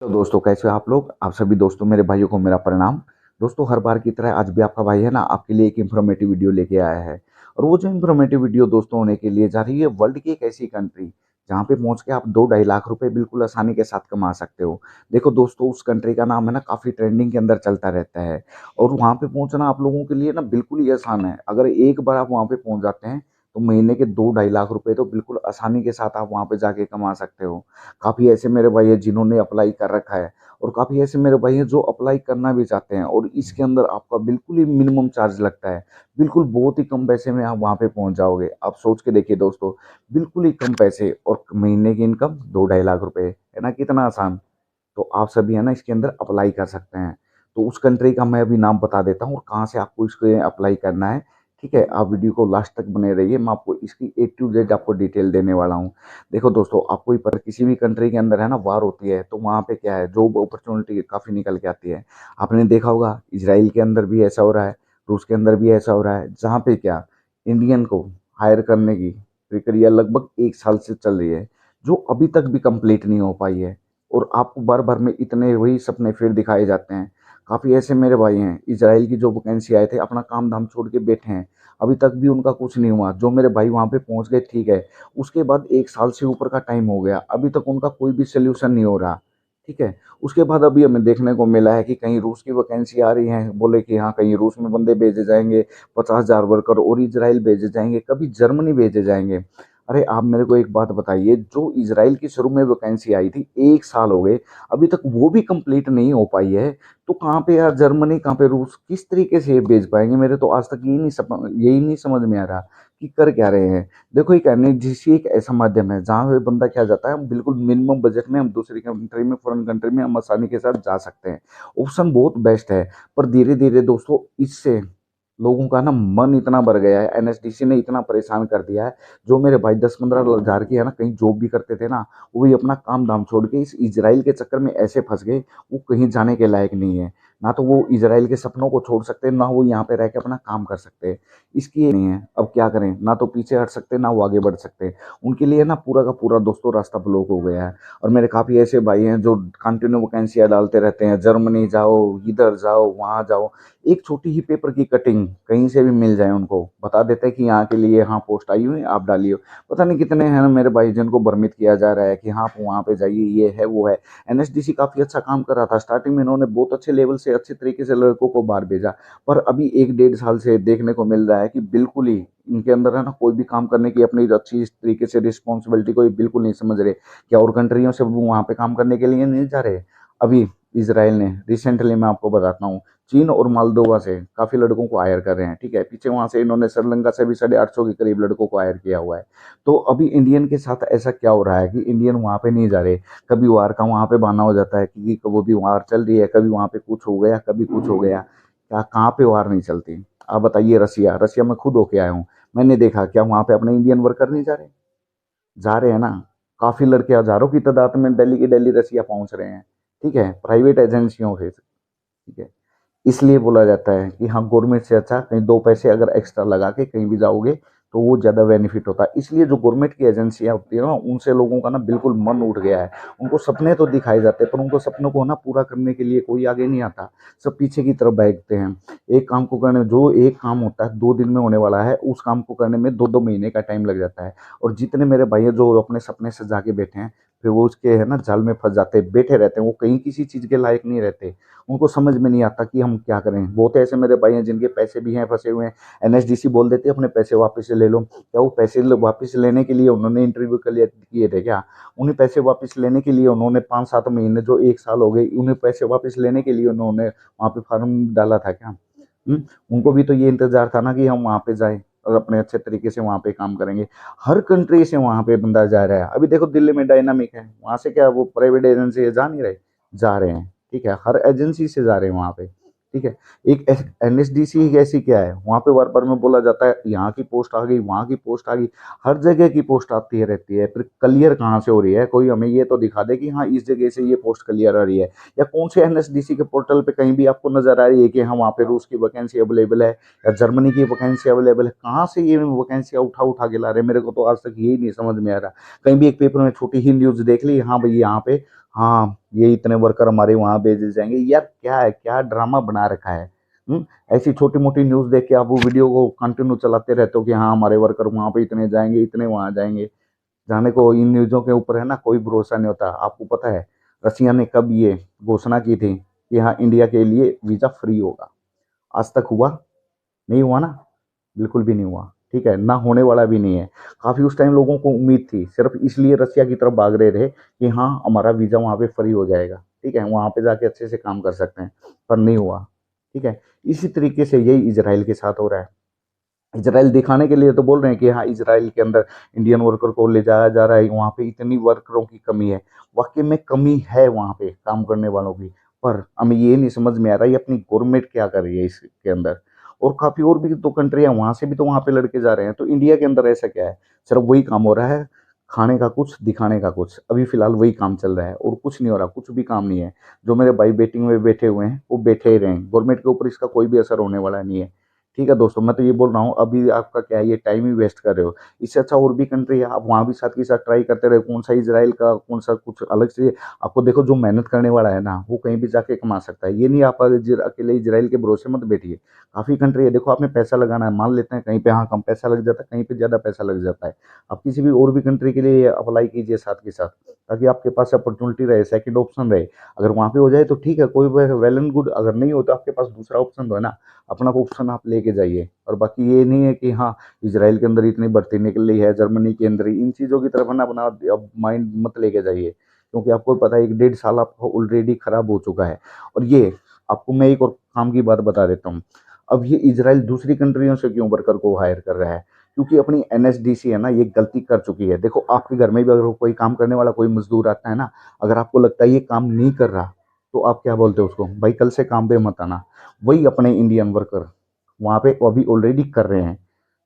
तो दोस्तों कैसे हो आप लोग। आप सभी दोस्तों मेरे भाइयों को मेरा प्रणाम। दोस्तों हर बार की तरह आज भी आपका भाई है ना आपके लिए एक इन्फॉर्मेटिव वीडियो लेके आया है। और वो जो इन्फॉर्मेटिव वीडियो दोस्तों होने के लिए जा रही है वर्ल्ड की एक ऐसी कंट्री जहाँ पे पहुंच के आप 2-2.5 लाख रुपए बिल्कुल आसानी के साथ कमा सकते हो। देखो दोस्तों उस कंट्री का नाम है ना काफी ट्रेंडिंग के अंदर चलता रहता है। और वहाँ पे पहुंचना आप लोगों के लिए ना बिल्कुल ही आसान है। अगर एक बार आप वहाँ पे पहुंच जाते हैं तो महीने के 2-2.5 लाख रुपए तो बिल्कुल आसानी के साथ आप वहाँ पे जाके कमा सकते हो। काफी ऐसे मेरे भाई हैं जिन्होंने अप्लाई कर रखा है। और काफ़ी ऐसे मेरे भाई हैं जो अप्लाई करना भी चाहते हैं और इसके अंदर आपका बिल्कुल ही मिनिमम चार्ज लगता है। बिल्कुल बहुत ही कम पैसे में आप वहाँ पे पहुँच जाओगे। आप सोच के देखिए दोस्तों, बिल्कुल ही कम पैसे और महीने की इनकम 2-2.5 लाख रुपए, है ना कितना आसान। तो आप सभी है ना इसके अंदर अप्लाई कर सकते हैं। तो उस कंट्री का मैं अभी नाम बता देता हूँ और कहाँ से आपको इसको अप्लाई करना है। ठीक है, आप वीडियो को लास्ट तक बने रहिए, मैं आपको इसकी A to Z आपको डिटेल देने वाला हूँ। देखो दोस्तों आपको ही पता किसी भी कंट्री के अंदर है ना वार होती है तो वहाँ पे क्या है जॉब अपॉर्चुनिटी काफ़ी निकल के आती है। आपने देखा होगा इसराइल के अंदर भी ऐसा हो रहा है, रूस के अंदर भी ऐसा हो रहा है, जहाँ पे क्या इंडियन को हायर करने की प्रक्रिया लगभग 1 साल से चल रही है, जो अभी तक भी कंप्लीट नहीं हो पाई है। और आपको बार बार में इतने वही सपने फिर दिखाए जाते हैं। काफ़ी ऐसे मेरे भाई हैं इसराइल की जो वैकेंसी आए थे अपना काम धाम छोड़ के बैठे हैं, अभी तक भी उनका कुछ नहीं हुआ। जो मेरे भाई वहाँ पे पहुँच गए ठीक है, उसके बाद 1 साल से ऊपर का टाइम हो गया, अभी तक उनका कोई भी सोल्यूशन नहीं हो रहा। ठीक है, उसके बाद अभी हमें देखने को मिला है कि कहीं रूस की वैकेंसी आ रही है, बोले कि हाँ कहीं रूस में बंदे भेजे जाएंगे 50,000 वर्कर, और इजराइल भेजे जाएंगे, कभी जर्मनी भेजे जाएंगे। अरे आप मेरे को एक बात बताइए, जो इजराइल की शुरू में वैकेंसी आई थी 1 साल हो गए, अभी तक वो भी कंप्लीट नहीं हो पाई है। तो कहाँ पे यार जर्मनी, कहाँ पे रूस, किस तरीके से ये भेज पाएंगे। मेरे तो आज तक यही नहीं समझ में आ रहा कि कर क्या रहे हैं। देखो ये कहने जिस एक ऐसा माध्यम है जहाँ पे बंदा क्या जाता है, हम बिल्कुल मिनिमम बजट में हम दूसरी कंट्री में, फॉरेन कंट्री में हम आसानी के साथ जा सकते हैं। ऑप्शन बहुत बेस्ट है। पर धीरे धीरे दोस्तों इससे लोगों का ना मन इतना भर गया है, एनएसडीसी ने इतना परेशान कर दिया है। जो मेरे भाई 10-15 हजार की है ना कहीं जॉब भी करते थे ना, वो भी अपना काम धाम छोड़ के इस इजराइल के चक्कर में ऐसे फंस गए, वो कहीं जाने के लायक नहीं है। ना तो वो इजराइल के सपनों को छोड़ सकते हैं, ना वो यहाँ पे रह के अपना काम कर सकते हैं। इसकी ये नहीं है, अब क्या करें, ना तो पीछे हट सकते ना वो आगे बढ़ सकते। उनके लिए ना पूरा का पूरा दोस्तों रास्ता ब्लॉक हो गया है। और मेरे काफ़ी ऐसे भाई हैं जो कंटिन्यू वैकेंसियाँ डालते रहते हैं, जर्मनी जाओ, इधर जाओ, वहाँ जाओ। एक छोटी ही पेपर की कटिंग कहीं से भी मिल जाए उनको बता देते हैं कि यहाँ के लिए यहाँ पोस्ट आई हुई है आप डालिए। पता नहीं कितने हैं ना मेरे भाई जिनको भ्रमित किया जा रहा है कि हाँ आप वहाँ पे जाइए, ये है वो है। एनएसडीसी काफ़ी अच्छा काम कर रहा था, स्टार्टिंग में इन्होंने बहुत अच्छे लेवल से अच्छे तरीके से लड़कों को बाहर भेजा। पर अभी 1-1.5 साल से देखने को मिल रहा है कि बिल्कुल ही इनके अंदर है ना कोई भी काम करने की अपनी अच्छी इस तरीके से रिस्पॉन्सिबिलिटी को ये बिल्कुल नहीं समझ रहे। क्या और कंट्रियों से वो वहाँ पे काम करने के लिए नहीं जा रहे। अभी इसराइल ने रिसेंटली, मैं आपको बताता हूँ, चीन और मालदोवा से काफी लड़कों को हायर कर रहे हैं। ठीक है, पीछे वहां से इन्होंने श्रीलंका से भी 850 के करीब लड़कों को हायर किया हुआ है। तो अभी इंडियन के साथ ऐसा क्या हो रहा है कि इंडियन वहां पे नहीं जा रहे। कभी वार का वहां पे बहाना हो जाता है कि वो भी वार चल रही है, कभी वहां पे कुछ हो गया, कभी कुछ हो गया। क्या कहाँ पे वार नहीं चलती। आप बताइए, रसिया रसिया में खुद होके आया हूँ, मैंने देखा क्या वहां पे अपने इंडियन वर्कर नहीं जा रहे। जा रहे हैं ना। काफी लड़के हजारों की तादाद में दिल्ली की दिल्ली रसिया पहुंच रहे हैं। ठीक है, प्राइवेट एजेंसियों से। ठीक है, इसलिए बोला जाता है कि हाँ गवर्नमेंट से अच्छा कहीं 2 पैसे अगर एक्स्ट्रा लगा के कहीं भी जाओगे तो वो ज़्यादा बेनिफिट होता है। इसलिए जो गवर्नमेंट की एजेंसियां होती है ना उनसे लोगों का ना बिल्कुल मन उठ गया है। उनको सपने तो दिखाए जाते हैं पर उनको सपनों को ना पूरा करने के लिए कोई आगे नहीं आता। सब पीछे की तरफ भागते हैं। एक काम को करने, जो एक काम होता है 2 दिन में होने वाला है, उस काम को करने में 2-2 महीने का टाइम लग जाता है। और जितने मेरे भाई हैं जो अपने सपने से जाके बैठे हैं, फिर वो उसके है ना जाल में फंस जाते हैं, बैठे रहते हैं, वो कहीं किसी चीज़ के लायक नहीं रहते। उनको समझ में नहीं आता कि हम क्या करें। बहुत ऐसे मेरे भाई हैं जिनके पैसे भी हैं फंसे हुए हैं। एनएसडीसी बोल देते हैं अपने पैसे वापस ले लो। क्या वो पैसे वापस लेने के लिए उन्होंने इंटरव्यू क्लियर किए थे क्या। उन्हें पैसे वापस लेने के लिए उन्होंने 5-7 महीने, जो 1 साल हो गए, उन्हें पैसे वापस लेने के लिए उन्होंने वहाँ पे फॉर्म डाला था क्या। उनको भी तो ये इंतजार था ना कि हम वहाँ पे जाए और अपने अच्छे तरीके से वहाँ पे काम करेंगे। हर कंट्री से वहाँ पे बंदा जा रहा है। अभी देखो दिल्ली में डायनामिक है, वहाँ से क्या वो प्राइवेट एजेंसी है, जा नहीं रहे, जा रहे हैं। ठीक है, हर एजेंसी से जा रहे हैं वहाँ पे। ठीक है, एक एनएसडीसी ऐसी क्या है, वहाँ पे बार बार में बोला जाता है यहाँ की पोस्ट आ गई, वहाँ की पोस्ट आ गई। हर जगह की पोस्ट आती है रहती है, फिर क्लियर कहाँ से हो रही है, कोई हमें ये तो दिखा दे कि हाँ इस जगह से ये पोस्ट क्लियर आ रही है। या कौन से एनएसडीसी के पोर्टल पे कहीं भी आपको नजर आ रही है कि हाँ वहाँ पे रूस की वैकेंसी अवेलेबल है या जर्मनी की वैकेंसी अवेलेबल है। कहाँ से ये वैकेंसियाँ उठा उठा के ला रहे हैं, मेरे को तो आज तक यही नहीं समझ में आ रहा। कहीं भी एक पेपर में छोटी ही न्यूज देख ली, हाँ भाई यहाँ पे हाँ ये इतने वर्कर हमारे वहां भेजे जाएंगे। यार क्या है, क्या ड्रामा बना रखा है। ऐसी छोटी मोटी न्यूज देख के आप वो वीडियो को कंटिन्यू चलाते रहते हो कि हाँ हमारे वर्कर वहां पे इतने जाएंगे, इतने वहां जाएंगे। जाने को इन न्यूज़ों के ऊपर है ना कोई भरोसा नहीं होता। आपको पता है रसिया ने कब ये घोषणा की थी कि हाँ इंडिया के लिए वीजा फ्री होगा? आज तक हुआ? नहीं हुआ ना, बिल्कुल भी नहीं हुआ। ठीक है, ना होने वाला भी नहीं है। काफी उस टाइम लोगों को उम्मीद थी, सिर्फ इसलिए रसिया की तरफ भाग रहे थे कि हाँ हमारा वीजा वहां पे फ्री हो जाएगा, ठीक है, वहां पे जाके अच्छे से काम कर सकते हैं। पर नहीं हुआ। ठीक है, इसी तरीके से यही इजराइल के साथ हो रहा है। इजराइल दिखाने के लिए तो बोल रहे हैं कि हाँ इजराइल के अंदर इंडियन वर्कर को ले जाया जा रहा है, वहाँ पे इतनी वर्करों की कमी है। वाकई में कमी है वहाँ पे काम करने वालों की। पर हमें ये नहीं समझ में आ रहा है ये अपनी गवर्नमेंट क्या कर रही है इसके अंदर। और काफी और भी तो कंट्रियां वहां से भी तो वहां पे लड़के जा रहे हैं, तो इंडिया के अंदर ऐसा क्या है? सिर्फ वही काम हो रहा है, खाने का कुछ, दिखाने का कुछ। अभी फिलहाल वही काम चल रहा है और कुछ नहीं हो रहा, कुछ भी काम नहीं है। जो मेरे भाई बेटिंग में बैठे हुए हैं वो बैठे ही रहें, गवर्नमेंट के ऊपर इसका कोई भी असर होने वाला नहीं है। ठीक है दोस्तों, मैं तो ये बोल रहा हूँ अभी आपका क्या है, ये टाइम ही वेस्ट कर रहे हो। इससे अच्छा और भी कंट्री है, आप वहाँ भी साथ के साथ ट्राई करते रहे। कौन सा इजराइल का, कौन सा कुछ अलग से। आपको देखो जो मेहनत करने वाला है ना वो कहीं भी जाके कमा सकता है। ये नहीं आप अकेले इजराइल के भरोसे मत बैठिए। काफी कंट्री है, देखो आपने पैसा लगाना है, मान लेते हैं कहीं पे हाँ कम पैसा लग जाता है, कहीं पे ज्यादा पैसा लग जाता है। आप किसी भी और भी कंट्री के लिए अप्लाई कीजिए साथ के साथ, ताकि आपके पास अपॉर्चुनिटी रहे, सेकंड ऑप्शन रहे। अगर वहाँ पे हो जाए तो ठीक है, कोई वेल एंड गुड। अगर नहीं हो तो आपके पास दूसरा ऑप्शन तो है ना, अपना ऑप्शन आप लेके जाइए। और बाकी ये नहीं है कि हाँ इसराइल के अंदर इतनी भर्ती निकल रही है, जर्मनी के अंदर इन चीज़ों की तरफ है ना अपना अब माइंड मत लेके जाइए। क्योंकि आपको पता है 1 डेढ़ साल आपको ऑलरेडी खराब हो चुका है। और ये आपको मैं एक और काम की बात बता देता हूँ। अब ये इसराइल दूसरी कंट्रियों से क्यों वर्कर को हायर कर रहा है? क्योंकि अपनी एनएसडीसी है ना ये गलती कर चुकी है। देखो आपके घर में भी अगर कोई काम करने वाला कोई मजदूर आता है ना, अगर आपको लगता है ये काम नहीं कर रहा, तो आप क्या बोलते हो उसको? भाई कल से काम पे मत आना। वही अपने इंडियन वर्कर वहाँ पे अभी ऑलरेडी कर रहे हैं।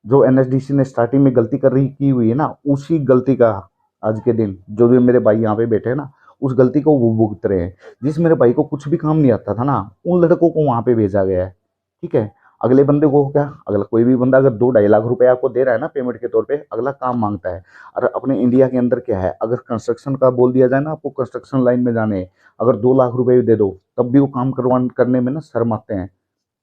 जो एनएसडीसी ने स्टार्टिंग में गलती कर रही की हुई है ना, उसी गलती का आज के दिन जो भी मेरे भाई यहाँ पे बैठे हैं ना, उस गलती को वो भुगत रहे हैं। जिस मेरे भाई को कुछ भी काम नहीं आता था ना, उन लड़कों को वहाँ पे भेजा गया है। ठीक है, अगले बंदे को क्या, अगला कोई भी बंदा अगर 2 ढाई लाख रुपए आपको दे रहा है ना पेमेंट के तौर पे, अगला काम मांगता है। और अपने इंडिया के अंदर क्या है, अगर कंस्ट्रक्शन का बोल दिया जाए ना आपको कंस्ट्रक्शन लाइन में जाने हैं, अगर 2 लाख रुपए भी दे दो तब भी वो काम करने में ना शर्माते हैं,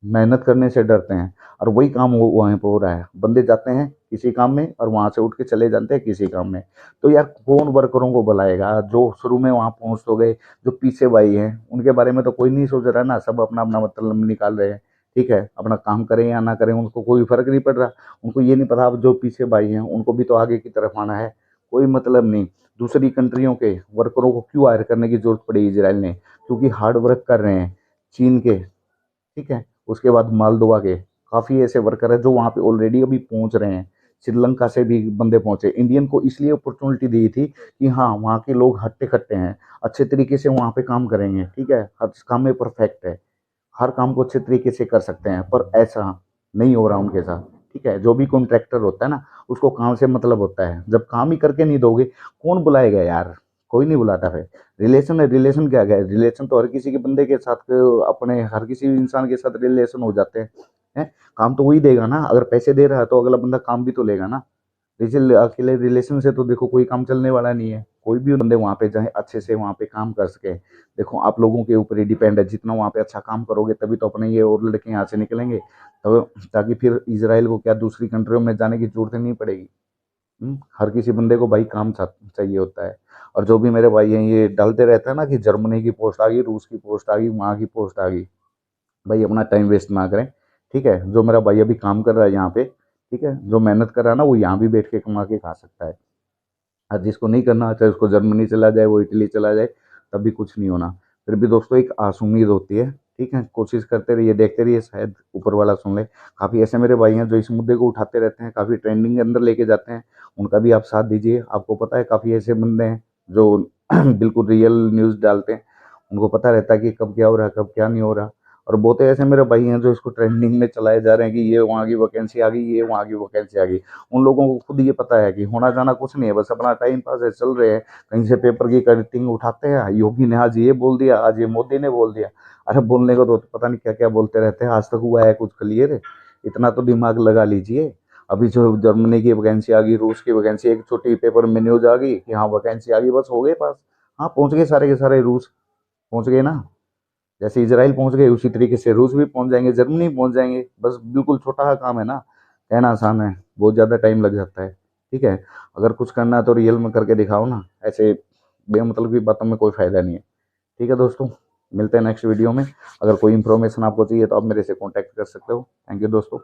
मेहनत करने से डरते हैं। और वही काम वो वहीं पर हो रहा है, बंदे जाते हैं किसी काम में और वहां से उठ के चले जाते हैं किसी काम में। तो यार कौन वर्करों को बुलाएगा? जो शुरू में वहां पहुंच तो गए, जो पीछे भाई हैं उनके बारे में तो कोई नहीं सोच रहा ना, सब अपना अपना मतलब निकाल रहे हैं। ठीक है, अपना काम करें या ना करें उनको कोई फर्क नहीं पड़ रहा। उनको ये नहीं पता अब जो पीछे भाई हैं उनको भी तो आगे की तरफ आना है। कोई मतलब नहीं। दूसरी कंट्रियों के वर्करों को क्यों हायर करने की जरूरत पड़ी इसराइल ने? क्योंकि हार्ड वर्क कर रहे हैं। चीन के, ठीक है, उसके बाद मालदोवा के काफ़ी ऐसे वर्कर है जो वहाँ पे ऑलरेडी अभी पहुँच रहे हैं। श्रीलंका से भी बंदे पहुँचे। इंडियन को इसलिए अपॉर्चुनिटी दी थी कि हाँ वहाँ के लोग हट्टे कट्टे हैं, अच्छे तरीके से वहाँ पे काम करेंगे। ठीक है, हर काम में परफेक्ट है, हर काम को अच्छे तरीके से कर सकते हैं। पर ऐसा नहीं हो रहा उनके साथ। ठीक है, जो भी कॉन्ट्रैक्टर होता है ना उसको काम से मतलब होता है। जब काम ही करके नहीं दोगे कौन बुलाएगा यार? कोई नहीं बुलाता। फिर रिलेशन है, रिलेशन क्या है? रिलेशन तो हर किसी के बंदे के साथ अपने हर किसी इंसान के साथ रिलेशन हो जाते हैं। काम तो वही देगा ना, अगर पैसे दे रहा है तो अगला बंदा काम भी तो लेगा ना। इसलिए अकेले रिलेशन से तो देखो कोई काम चलने वाला नहीं है। कोई भी बंदे वहाँ पे जाए अच्छे से वहाँ पे काम कर सके। देखो आप लोगों के ऊपर ही डिपेंड है, जितना वहाँ पे अच्छा काम करोगे तभी तो अपने ये और लड़के यहाँ से निकलेंगे। तो ताकि फिर इसराइल को क्या दूसरी कंट्रियों में जाने की जरूरत नहीं पड़ेगी। हर किसी बंदे को भाई काम चाहिए होता है। और जो भी मेरे भाई हैं ये डालते रहता है ना कि जर्मनी की पोस्ट आ गई, रूस की पोस्ट आ गई, वहाँ की पोस्ट आ गई। भाई अपना टाइम वेस्ट ना करें। ठीक है, जो मेरा भाई अभी काम कर रहा है यहाँ पे, ठीक है, जो मेहनत कर रहा है ना वो यहाँ भी बैठ के कमा के खा सकता है। और जिसको नहीं करना चाहे उसको जर्मनी चला जाए, वो इटली चला जाए, तब भी कुछ नहीं होना। फिर भी दोस्तों एक आस उम्मीद होती है। ठीक है, कोशिश करते रहिए, देखते रहिए, शायद ऊपर वाला सुन ले। काफ़ी ऐसे मेरे भाई हैं जो इस मुद्दे को उठाते रहते हैं, काफ़ी ट्रेंडिंग के अंदर लेके जाते हैं। उनका भी आप साथ दीजिए। आपको पता है काफ़ी ऐसे बंदे हैं जो बिल्कुल रियल न्यूज़ डालते हैं। उनको पता रहता है कि कब क्या हो रहा है, कब क्या नहीं हो रहा। और बहुत ऐसे मेरे भाई हैं जो इसको ट्रेंडिंग में चलाए जा रहे हैं कि ये वहाँ की वैकेंसी आ गई, ये वहाँ की वैकेंसी आ गई। उन लोगों को खुद ये पता है कि होना जाना कुछ नहीं है, बस अपना टाइम पास है, चल रहे हैं। कहीं से पेपर की कटिंग उठाते हैं, योगी ने आज ये बोल दिया, आज ये मोदी ने बोल दिया। अरे बोलने को तो पता नहीं क्या क्या बोलते रहते हैं। आज तक हुआ है कुछ क्लियर? इतना तो दिमाग लगा लीजिए। अभी जो जर्मनी की वैकेंसी आ गई, रूस की वैकेंसी, एक छोटी पेपर में न्यूज आ गई कि हाँ वैकेंसी आ गई, बस हो गए पास। हाँ पहुंच गए, सारे के सारे रूस पहुंच गए ना। जैसे इजराइल पहुंच गए उसी तरीके से रूस भी पहुंच जाएंगे, जर्मनी पहुंच जाएंगे। बस बिल्कुल छोटा सा काम है ना, कहना आसान है, बहुत ज़्यादा टाइम लग जाता है। ठीक है, अगर कुछ करना है तो रियल में करके दिखाओ ना, ऐसे बेमतलब की बातों में कोई फायदा नहीं है। ठीक है दोस्तों, मिलते हैं नेक्स्ट वीडियो में। अगर कोई इन्फॉर्मेशन आपको चाहिए तो आप मेरे से कॉन्टैक्ट कर सकते हो। थैंक यू दोस्तों।